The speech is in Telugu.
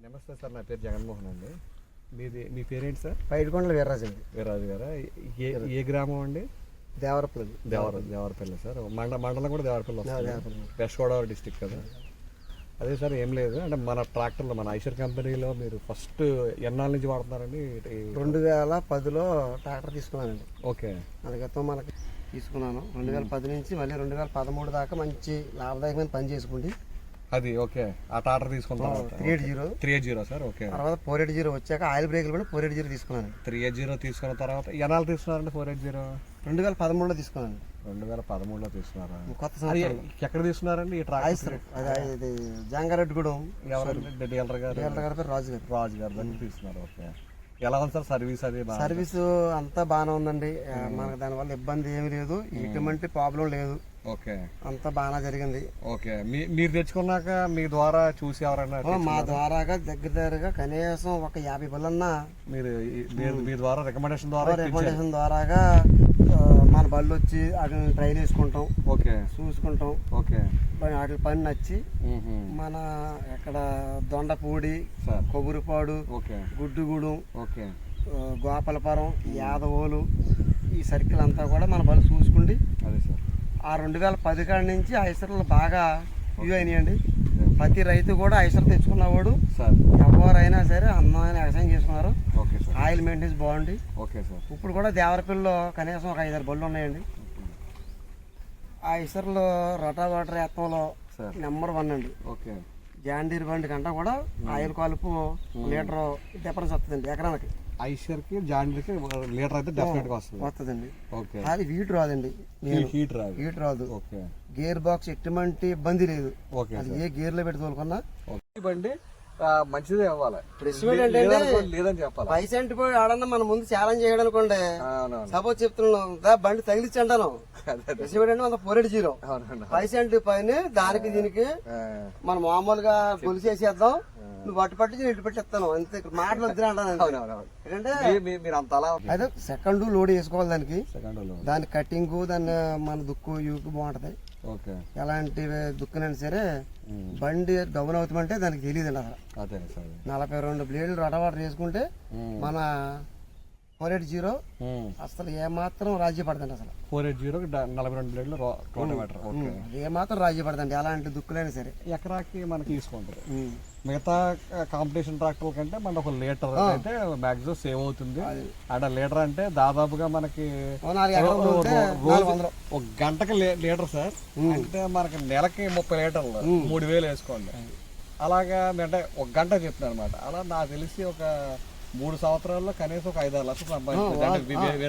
నమస్తే సార్, నా పేరు జగన్మోహన్ అండి. మీ పేరేంటి సార్? పైడికొండల వీర్రాజు అండి. వీర్రాజు గారా? ఏ గ్రామం అండి? దేవరపల్లి. దేవరపల్లి సార్. మండలం కూడా దేవరపల్లి వస్తుంది, వెస్ట్ గోదావరి డిస్టిక్ కదా. అదే సార్, ఏం లేదు అంటే మన ట్రాక్టర్లో మన ఐషర్ కంపెనీలో మీరు ఫస్ట్ ఎన్నాళ్ళ నుంచి వాడుతున్నారండి? 2010లో ట్రాక్టర్ తీసుకున్నానండి. ఓకే. అందుకతో మనకి తీసుకున్నాను 2010 నుంచి మళ్ళీ 2013 దాకా మంచి లాభదాయకమైన పని చేసుకుంది. అది ఓకే. ఆ ట్రాక్టర్ తీసుకున్నాను 380 సార్. ఓకే. తర్వాత 480 వచ్చాక ఆయిల్ బ్రేకులు కూడా 480 తీసుకున్నాను. 380 తీసుకున్న తర్వాత ఎన్నాళ్ళు తీసుకున్నారండి? 480 2013లో తీసుకున్నాను. 2013లో తీసుకున్నారా? కొత్త సంవత్సరం. ఎక్కడ తీసుకున్నారండి ఈ ట్రాక్టర్? అది జంగారెడ్డిగూడెం. ఎవరండి డీలర్ గారు? రాజు గారు దగ్గర తీసుకున్నారు. ఓకే. ఎలా ఉంది సార్ సర్వీస్? అది సర్వీస్ అంతా బాగానే ఉందండి. మనకు దానివల్ల ఇబ్బంది ఏమి లేదు, ఎటువంటి ప్రాబ్లం లేదు. ఓకే. అంతా బాగా జరిగింది. ఓకే. మీరు తెచ్చుకున్నాక మీ ద్వారా చూసి ఎవరైనా? మా ద్వారాగా దగ్గరగా కనీసం ఒక 50 బళ్ళన్నా మీరు మీ ద్వారా రికమెండేషన్ ద్వారాగా మన బళ్ళు వచ్చి వాటిని ట్రైల్ వేసుకుంటాం. ఓకే. చూసుకుంటాం. ఓకే. వాటి పని నచ్చి మన ఎక్కడ దొండపూడి, కొబ్బరిపాడు, గుడ్డుగూడెం, గోపాలపురం, యాదవోలు ఈ సర్కిల్ అంతా కూడా మన బళ్ళు చూసుకుండి ఆ 2010 కాడి నుంచి ఐసర్లు బాగా వ్యూ అయినాయండి. ప్రతి రైతు కూడా ఐసర్ తెచ్చుకున్నవాడు ఎవరైనా సరే అందమైన వ్యవసాయం చేసుకున్నారు. ఆయిల్ మెయింటెనెన్స్ బాగుంది. ఇప్పుడు కూడా దేవరపల్లిలో కనీసం ఒక 5-6 బళ్ళు ఉన్నాయండి. ఆ ఐసర్లో రోటావేటర్ యత్నంలో నెంబర్ 1 అండి. జాండీర్ బండి కంటే కూడా ఆయిల్ కాలుపు లీటర్ డిఫరెన్స్ వస్తుందండి ఎకరానికి. ఐషర్కి జాండీర్కి లీటర్ అయితే డెఫినెట్గా వస్తుందండి. అది హీట్ రాదండి. హీట్ రాదు. గేర్ బాక్స్ ఎటువంటి ఇబ్బంది లేదు. అది ఏ గేర్ లో పెట్టి తోలుకున్నా బండి మంచిదే అవ్వాలి. లేదని చెప్పాలి. పైసెంట్ పోయి ఆడన్నా మన ముందు ఛాలెంజ్ చేయడం అనుకోండి. సపోజ్ చెప్తున్నాం బబండి తగిలిచ్చి అంటాను. ప్రెసిడెంట్ అంటే 480 పైసెంట్ పైన దానికి దీనికి మనం మామూలుగా గొలిసేసేద్దాం. నువ్వు పట్టు ఇటు పెట్టేస్తాను అంతే. మాటలు వద్దు అంటాను. ఏంటంటే అదే సెకండ్ లోడ్ వేసుకోవాలి. దాని కటింగ్, దాన్ని మన దుక్కు యూకు బాగుంటది. ఎలాంటి దుక్కునైనా సరే బండి డౌన్ అవుతామంటే దానికి తెలియదండి అసలు. 42 బ్లేడ్లు రోటావేటర్ వేసుకుంటే మన 480 అసలు ఏమాత్రం రాజీ పడదండి. అసలు 480 42 బ్లేడ్లు రోటావేటర్ ఏమాత్రం రాజీ పడదండి. ఎలాంటి దుక్కులైనా సరే ఎకరాకి మనకి తీసుకుంటారు. మిగతా కాంపిటీషన్ ట్రాక్టర్ కంటే మన ఒక లీటర్ అయితే మాక్సిమం సేవ్ అవుతుంది. అంటే లీటర్ అంటే దాదాపుగా మనకి ఒక గంటకి లీటర్ సార్. అంటే మనకి నెలకి 30 లీటర్లు 3000 వేసుకోండి. అలాగా అంటే ఒక గంట చెప్తున్నాను అనమాట. అలా నాకు తెలిసి ఒక 3 సంవత్సరాల్లో కనీసం ఒక 5-6 లక్షలు సంపాదించారు.